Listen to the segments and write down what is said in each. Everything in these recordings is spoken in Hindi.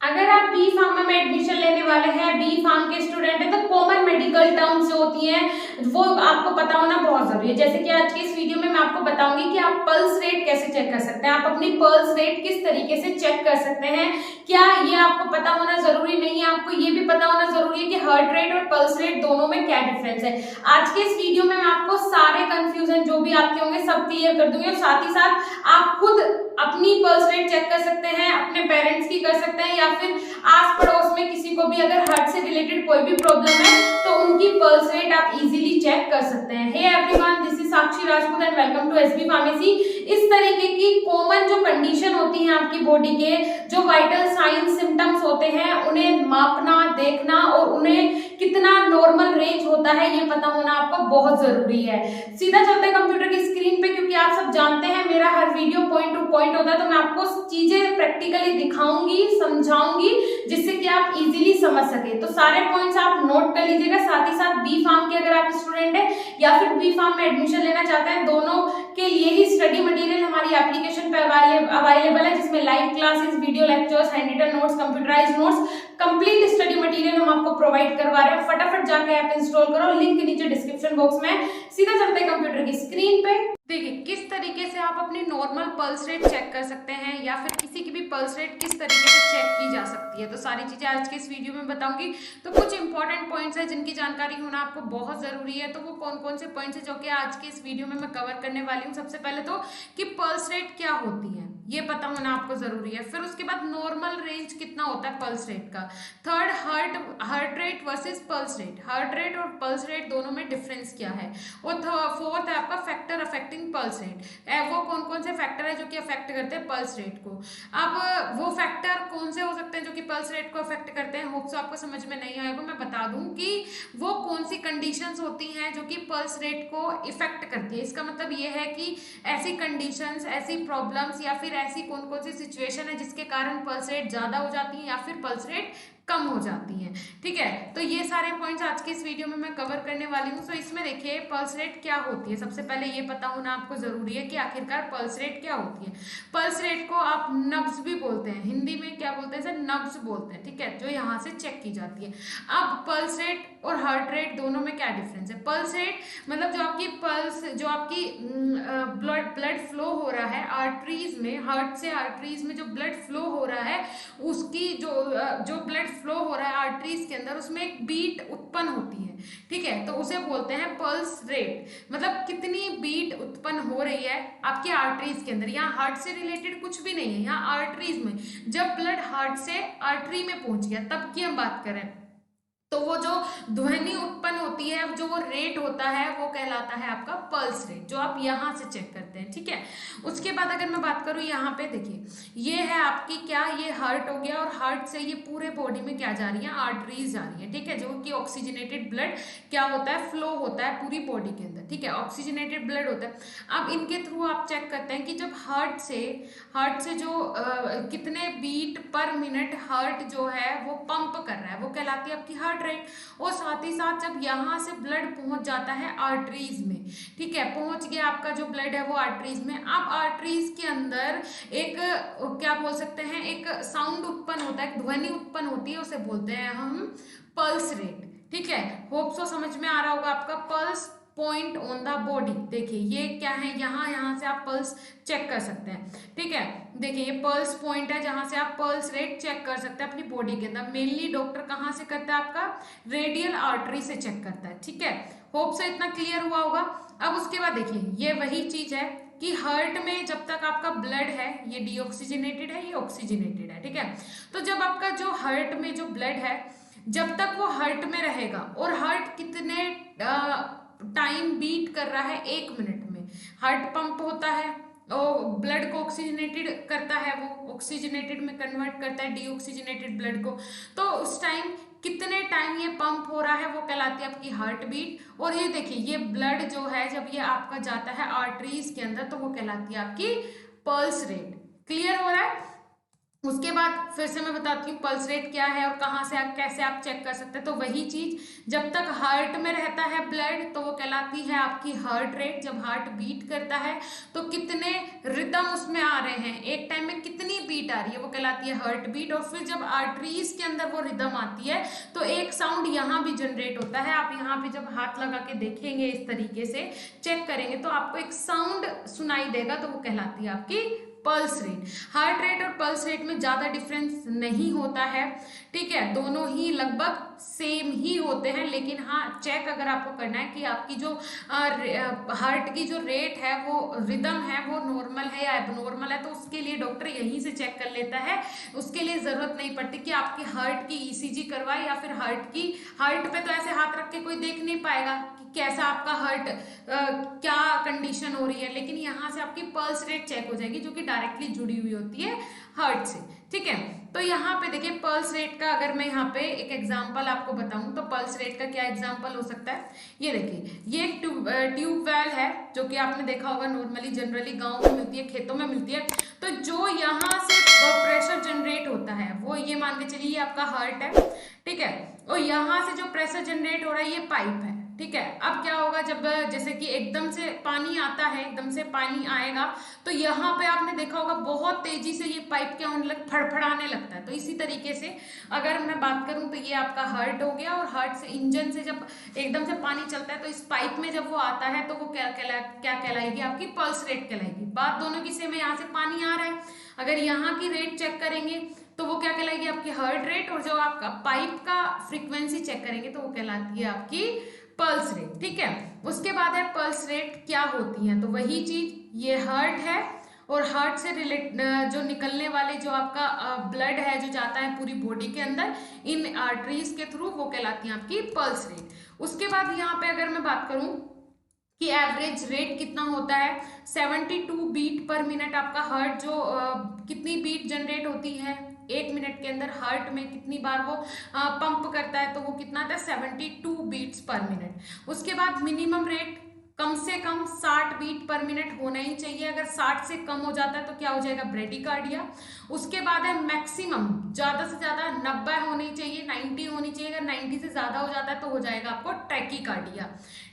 अगर आप बी फार्मा में एडमिशन लेने वाले हैं, बी फार्म के स्टूडेंट हैं, तो कॉमन मेडिकल टर्म्स जो होती हैं वो आपको पता होना बहुत जरूरी है। जैसे कि आज की इस वीडियो में मैं आपको बताऊंगी कि आप पल्स रेट कैसे चेक कर सकते हैं, आप अपनी पल्स रेट किस तरीके से चेक कर सकते हैं। क्या ये आपको पता होना जरूरी नहीं है, आपको ये भी पता होना जरूरी है कि हार्ट रेट और पल्स रेट दोनों में क्या डिफरेंस है। आज के इस वीडियो में मैं आपको सारे कंफ्यूजन जो भी आपके होंगे सब क्लियर कर दूंगी, और साथ ही साथ आप खुद अपनी पल्स रेट चेक कर सकते हैं, अपने पेरेंट्स की कर सकते हैं, या फिर आस पड़ोस में किसी को भी अगर हार्ट से रिलेटेड कोई भी प्रॉब्लम है तो उनकी पल्स रेट आप इजीली चेक कर सकते हैं। Hey everyone, this is Sakshi Rajput and welcome to SB pharmacy. इस तरीके की कॉमन जो कंडीशन होती है आपकी बॉडी के, जो वाइटल साइंस सिम्टम्स होते हैं, उन्हें मापना, देखना और उन्हें कितना नॉर्मल रेंज होता है ये पता होना आपको बहुत जरूरी है। सीधा चलते हैं कंप्यूटर की स्क्रीन पे, क्योंकि आप सब जानते हैं मेरा हर वीडियो पॉइंट टू पॉइंट होता है, तो मैं आपको चीजें प्रैक्टिकली दिखाऊंगी, समझाऊंगी, जिससे कि आप इजीली समझ सके। तो सारे पॉइंट्स आप नोट कर लीजिएगा। साथ ही साथ बी फार्म के अगर आप स्टूडेंट हैं या फिर बी फार्म में एडमिशन लेना चाहते हैं, दोनों के लिए ही स्टडी मटेरियल हमारी एप्लीकेशन पे अवेलेबल है, जिसमें live classes, video lectures, hand written notes, computerised notes, complete study material हम आपको प्रोवाइड करवा रहे हैं। फटाफट जाके ऐप इंस्टॉल करो, लिंक नीचे डिस्क्रिप्शन बॉक्स में। सीधा चलते हैं कंप्यूटर की स्क्रीन पे। देखिए किस तरीके से आप अपनी नॉर्मल पल्स रेट चेक कर सकते हैं, या फिर किसी की भी पल्स रेट किस तरीके से चेक की जा सकती है, तो सारी चीजें आज के इस वीडियो में बताऊंगी। तो कुछ इंपॉर्टेंट पॉइंट्स है जिनकी जानकारी होना आपको बहुत जरूरी है। तो वो कौन कौन से पॉइंट्स है जो कि आज के इस वीडियो में मैं कवर करने वाली हूँ। सबसे पहले तो कि पल्स रेट क्या होती है ये पता होना आपको जरूरी है। फिर उसके बाद नॉर्मल रेंज कितना होता है पल्स रेट का। Third, heart rate versus pulse rate, heart rate और पल्स रेट दोनों में डिफरेंस क्या है। और फोर्थ है आपका फैक्टर अफेक्टिंग पल्स रेट, वो कौन कौन से फैक्टर है जो कि अफेक्ट करते हैं पल्स रेट को। अब वो फैक्टर कौन से हो सकते हैं जो कि पल्स रेट को अफेक्ट करते हैं, होप सो आपको समझ में नहीं आएगा। मैं बता दूं कि वो कौन सी कंडीशंस होती हैं जो कि पल्स रेट को इफेक्ट करती है। इसका मतलब ये है कि ऐसी कंडीशंस, ऐसी प्रॉब्लम्स या फिर ऐसी कौन कौन सी सिचुएशन है जिसके कारण पल्स रेट ज्यादा हो जाती है या फिर पल्स रेट कम हो जाती है। ठीक है, तो ये सारे पॉइंट्स आज के इस वीडियो में मैं कवर करने वाली हूँ। तो इसमें देखिए पल्स रेट क्या होती है। सबसे पहले ये पता होना आपको जरूरी है कि आखिरकार पल्स रेट क्या होती है। पल्स रेट को आप नब्ज भी बोलते हैं, हिंदी में क्या बोलते हैं, सर नब्ज बोलते हैं। ठीक है, जो यहाँ से चेक की जाती है। अब पल्स रेट और हार्ट रेट दोनों में क्या डिफरेंस है। पल्स रेट मतलब जो आपकी पल्स, जो आपकी ब्लड फ्लो हो रहा है आर्टरीज में, हार्ट से आर्टरीज में जो ब्लड फ्लो हो रहा है, उसकी जो ब्लड फ्लो हो रहा है आर्टरीज के अंदर, उसमें एक बीट उत्पन्न होती है। ठीक है, तो उसे बोलते हैं पल्स रेट। मतलब कितनी बीट उत्पन्न हो रही है आपकी आर्टरीज के अंदर। यहाँ हार्ट से रिलेटेड कुछ भी नहीं है, यहाँ आर्टरीज में जब ब्लड हार्ट से आर्टरी में पहुंच गया तब की हम बात करें, तो वो जो ध्वनि उत्पन्न होती है, जो वो रेट होता है, वो कहलाता है आपका पल्स रेट, जो आप यहाँ से चेक करते हैं। ठीक है, उसके बाद अगर मैं बात करूँ यहाँ पे देखिए, ये है आपकी क्या, ये हार्ट हो गया, और हार्ट से ये पूरे बॉडी में क्या जा रही है, आर्टरीज जा रही है। ठीक है, जो कि ऑक्सीजनेटेड ब्लड क्या होता है, फ्लो होता है पूरी बॉडी के अंदर। ठीक है, ऑक्सीजनेटेड ब्लड होता है। अब इनके थ्रू आप चेक करते हैं कि जब हार्ट से जो कितने बीट पर मिनट हार्ट जो है वो पंप कर रहा है, वो कहलाती है आपकी हार्ट रेट। और साथ ही साथ जब यहाँ से ब्लड पहुंच जाता है आर्टरीज में, ठीक है, पहुंच गया आपका जो ब्लड है वो आर्टरीज में। अब आर्टरीज के अंदर एक क्या बोल सकते हैं, एक साउंड उत्पन्न होता है, एक ध्वनि उत्पन्न होती है, उसे बोलते हैं हम पल्स रेट। ठीक है, होप सो समझ में आ रहा होगा आपका। Pulse point on the body, देखिए ये क्या है, यहाँ से आप पल्स चेक कर सकते हैं। ठीक है, देखिए ये पल्स पॉइंट है जहां से आप पल्स रेट चेक कर सकते हैं अपनी बॉडी के अंदर। मेनली डॉक्टर कहाँ से करता है, आपका रेडियल आर्टरी से चेक करता है। ठीक है, होप से इतना क्लियर हुआ होगा। अब उसके बाद देखिए ये वही चीज है कि हार्ट में जब तक आपका ब्लड है ये डीऑक्सीजनेटेड है, ये ऑक्सीजनेटेड है। ठीक है, तो जब आपका जो हार्ट में जो ब्लड है, जब तक वो हार्ट में रहेगा, और हार्ट कितने टाइम बीट कर रहा है, 1 मिनट में हार्ट पंप होता है, ब्लड को ऑक्सीजनेटेड करता है, वो ऑक्सीजनेटेड में कन्वर्ट करता है डीऑक्सीजनेटेड ब्लड को। तो उस टाइम कितने टाइम ये पंप हो रहा है वो कहलाती है आपकी हार्ट बीट। और ये देखिए ये ब्लड जो है जब ये आपका जाता है आर्टरीज के अंदर तो वो कहलाती है आपकी पल्स रेट। क्लियर हो रहा है। उसके बाद फिर से मैं बताती हूँ पल्स रेट क्या है और कहाँ से आप कैसे आप चेक कर सकते हैं। तो वही चीज, जब तक हार्ट में रहता है ब्लड तो वो कहलाती है आपकी हार्ट रेट। जब हार्ट बीट करता है तो कितने रिदम उसमें आ रहे हैं, एक टाइम में कितनी बीट आ रही है, वो कहलाती है हार्ट बीट। और फिर जब आर्टरीज के अंदर वो रिदम आती है तो एक साउंड यहाँ भी जनरेट होता है। आप यहाँ पे जब हाथ लगा के देखेंगे, इस तरीके से चेक करेंगे तो आपको एक साउंड सुनाई देगा, तो वो कहलाती है आपकी पल्स रेट। हार्ट रेट और पल्स रेट में ज्यादा डिफरेंस नहीं होता है, ठीक है, दोनों ही लगभग सेम ही होते हैं। लेकिन हाँ, चेक अगर आपको करना है कि आपकी जो हार्ट की जो रेट है, वो रिदम है, वो नॉर्मल है या एबनॉर्मल है, तो उसके लिए डॉक्टर यहीं से चेक कर लेता है। उसके लिए जरूरत नहीं पड़ती कि आपकी हार्ट की ईसीजी करवाए या फिर हार्ट पे तो ऐसे हाथ रख के कोई देख नहीं पाएगा कि कैसा आपका हार्ट क्या कंडीशन हो रही है। लेकिन यहाँ से आपकी पल्स रेट चेक हो जाएगी, जो कि डायरेक्टली जुड़ी हुई होती है हार्ट से, ठीक है। तो यहाँ पे देखिए पल्स रेट का अगर मैं यहाँ पे एक एग्जांपल आपको बताऊं तो पल्स रेट का क्या एग्जांपल हो सकता है, ये देखिए, ये एक ट्यूबवेल है जो कि आपने देखा होगा नॉर्मली जनरली गांव में मिलती है, खेतों में मिलती है। तो जो यहाँ से प्रेशर जनरेट होता है वो, ये मान के चलिए ये आपका हार्ट है, ठीक है, और यहाँ से जो प्रेशर जनरेट हो रहा है ये पाइप है, ठीक है। अब क्या होगा, जब जैसे कि एकदम से पानी आता है, एकदम से पानी आएगा तो यहाँ पे आपने देखा होगा बहुत तेजी से ये पाइप क्या होने लग, फड़फड़ाने लगता है। तो इसी तरीके से अगर मैं बात करूं तो ये आपका हार्ट हो गया, और हार्ट से इंजन से जब एकदम से पानी चलता है तो इस पाइप में जब वो आता है तो वो क्या कहलाएगी, आपकी पल्स रेट कहलाएगी। बात दोनों की सेम है, यहाँ से पानी आ रहा है, अगर यहाँ की रेट चेक करेंगे तो वो क्या कहलाएगी, आपकी हार्ट रेट। और जो आपका पाइप का फ्रीक्वेंसी चेक करेंगे तो वो कहलाती है आपकी पल्स रेट, ठीक है। उसके बाद है पल्स रेट क्या होती है, तो वही चीज, ये हार्ट है और हार्ट से रिलेट जो निकलने वाले जो आपका ब्लड है जो जाता है पूरी बॉडी के अंदर इन आर्टरीज के थ्रू, वो कहलाती है आपकी पल्स रेट। उसके बाद यहाँ पे अगर मैं बात करूं कि एवरेज रेट कितना होता है, 72 बीट पर मिनट आपका हार्ट जो कितनी बीट जनरेट होती है एक मिनट के अंदर, हार्ट में कितनी बार वो पंप करता है, तो वो कितना आता है 72 बीट्स पर मिनट। उसके बाद मिनिमम रेट कम से कम 60 बीट पर मिनट होना ही चाहिए, अगर 60 से कम हो जाता है तो क्या हो जाएगा, ब्रेडिकार्डिया। उसके बाद है मैक्सिमम, ज्यादा से ज्यादा 90 होनी चाहिए, 90 होनी चाहिए, अगर 90 से ज्यादा हो जाता है तो हो जाएगा आपको ट्रैकीकार्डिया,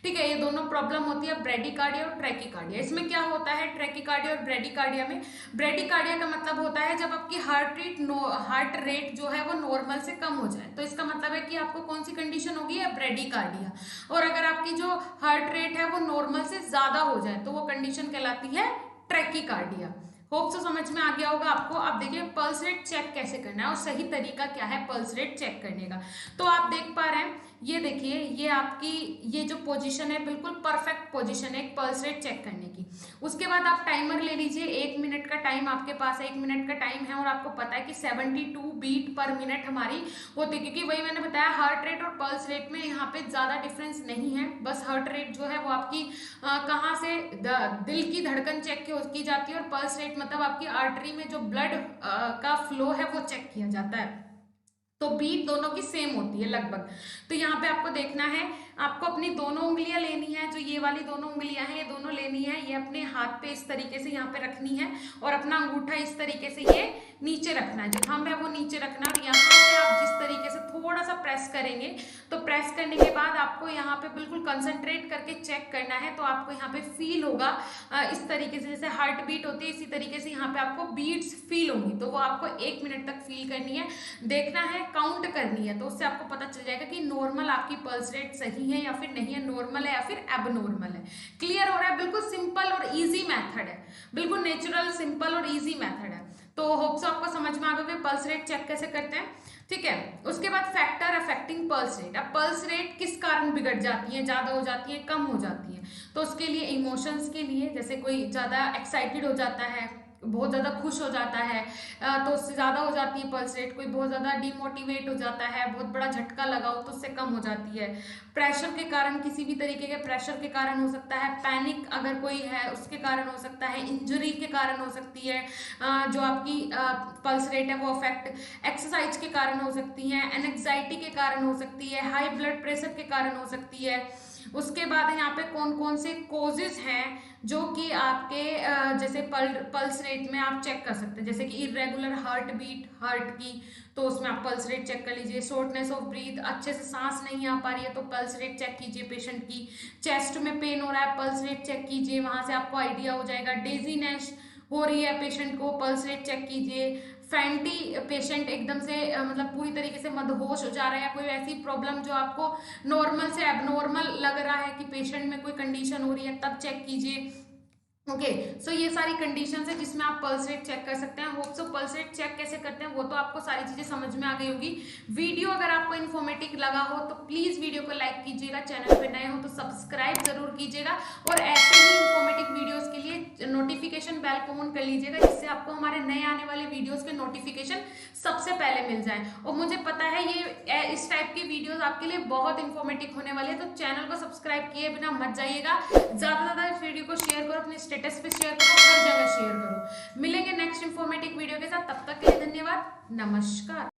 ठीक है। ये दोनों प्रॉब्लम होती है, ब्रेडिकार्डिया और ट्रैकीकार्डिया। इसमें क्या होता है ट्रैकीकार्डिया और ब्रेडिकार्डिया में, ब्रेडिकार्डिया का मतलब होता है जब आपकी हार्ट रेट जो है वो नॉर्मल से कम हो जाए, तो इसका मतलब है कि आपको कौन सी कंडीशन होगी, है ब्रेडिकार्डिया। और अगर आपकी जो हार्ट रेट है वो नॉर्मल से ज्यादा हो जाए तो वो कंडीशन कहलाती है ट्रैकीकार्डिया। होप सो समझ में आ गया होगा आपको। अब देखिए पल्स रेट चेक कैसे करना है और सही तरीका क्या है पल्स रेट चेक करने का। तो आप देख पा रहे हैं, ये देखिए, ये आपकी ये जो पोजीशन है बिल्कुल परफेक्ट पोजीशन है एक पल्स रेट चेक करने की। उसके बाद आप टाइमर ले लीजिए, 1 मिनट का टाइम आपके पास है, 1 मिनट का टाइम है और आपको पता है कि 72 बीट पर मिनट हमारी होती है, क्योंकि वही मैंने बताया हार्ट रेट और पल्स रेट में यहाँ पे ज्यादा डिफरेंस नहीं है। बस हार्ट रेट जो है वो आपकी कहाँ से दिल की धड़कन चेक की जाती है और पल्स रेट मतलब आपकी आर्टरी में जो ब्लड का फ्लो है वो चेक किया जाता है। तो बीट दोनों की सेम होती है लगभग। तो यहाँ पे आपको देखना है, आपको अपनी दोनों उंगलियां लेनी है, जो ये वाली दोनों उंगलियां हैं ये दोनों लेनी है, ये अपने हाथ पे इस तरीके से यहाँ पे रखनी है और अपना अंगूठा इस तरीके से ये नीचे रखना है, जो थंब है वो नीचे रखना। और यहाँ से आप जिस तरीके से थोड़ा सा प्रेस करेंगे तो प्रेस करने के बाद आपको यहाँ पे बिल्कुल कंसंट्रेट करके चेक करना है। तो आपको यहाँ पे फील होगा इस तरीके से, जैसे हार्ट बीट होती है इसी तरीके से यहाँ पे आपको बीट्स फील होंगी। तो वो आपको 1 मिनट तक फील करनी है, देखना है, काउंट करनी है, तो उससे आपको पता चल जाएगा कि नॉर्मल आपकी पल्स रेट सही है या फिर नहीं है, नॉर्मल है या फिर एबनॉर्मल है। क्लियर हो रहा है? बिल्कुल सिंपल और इजी मेथड है, बिल्कुल नेचुरल सिंपल और इजी मेथड है। तो होप सो आपको समझ में आ गया पल्स रेट चेक कैसे करते हैं, ठीक है। उसके बाद फैक्टर अफेक्टिंग पल्स रेट। अब पल्स रेट किस कारण बिगड़ जाती है, ज्यादा हो जाती है, कम हो जाती है, तो उसके लिए इमोशंस के लिए, जैसे कोई ज्यादा एक्साइटेड हो जाता है, बहुत ज़्यादा खुश हो जाता है तो उससे ज़्यादा हो जाती है पल्स रेट। कोई बहुत ज़्यादा डिमोटिवेट हो जाता है, बहुत बड़ा झटका लगाओ तो उससे कम हो जाती है। प्रेशर के कारण, किसी भी तरीके के प्रेशर के कारण हो सकता है, पैनिक अगर कोई है उसके कारण हो सकता है, इंजरी के कारण हो सकती है, जो आपकी पल्स रेट है वो अफेक्ट, एक्सरसाइज के कारण हो सकती है, एंजाइटी के कारण हो सकती है, हाई ब्लड प्रेशर के कारण हो सकती है, उसके बाद यहाँ पे कौन कौन से कोजेज हैं जो कि आपके जैसे पल्स रेट में आप चेक कर सकते हैं, जैसे कि इरेगुलर हार्ट बीट हार्ट की, तो उसमें आप पल्स रेट चेक कर लीजिए। शॉर्टनेस ऑफ ब्रीथ, अच्छे से सांस नहीं आ पा रही है तो पल्स रेट चेक कीजिए पेशेंट की। चेस्ट में पेन हो रहा है, पल्स रेट चेक कीजिए, वहां से आपको आइडिया हो जाएगा। डेजीनेस हो रही है पेशेंट को, पल्स रेट चेक कीजिए। फैंटी पेशेंट एकदम से मतलब पूरी तरीके से मदहोश हो जा रहा है, कोई ऐसी प्रॉब्लम जो आपको नॉर्मल से एबनॉर्मल लग रहा है कि पेशेंट में कोई कंडीशन हो रही है, तब चेक कीजिए। ओके सो ये सारी कंडीशंस है जिसमें आप पल्स रेट चेक कर सकते हैं। Hope so pulse rate check कैसे करते हैं वो तो आपको सारी चीजें समझ में आ गई होगी। वीडियो अगर आपको इन्फॉर्मेटिव लगा हो तो प्लीज वीडियो को लाइक कीजिएगा, चैनल पे नए हो तो सब्सक्राइब जरूर कीजिएगा, और ऐसे ही इन्फॉर्मेटिव वीडियोस के लिए नोटिफिकेशन बेल को ऑन कर लीजिएगा, जिससे आपको हमारे नए आने वाले वीडियोस के नोटिफिकेशन सबसे पहले मिल जाए। और मुझे पता है ये इस टाइप की वीडियोस आपके लिए बहुत इन्फॉर्मेटिव होने वाली है, तो चैनल को सब्सक्राइब किए बिना मत जाइएगा। ज्यादा से ज्यादा इस वीडियो को शेयर करो, अपने स्टेटस पे शेयर करो, हर जगह शेयर करो। मिलेंगे नेक्स्ट इंफॉर्मेटिव वीडियो के साथ, तब तक के लिए धन्यवाद, नमस्कार।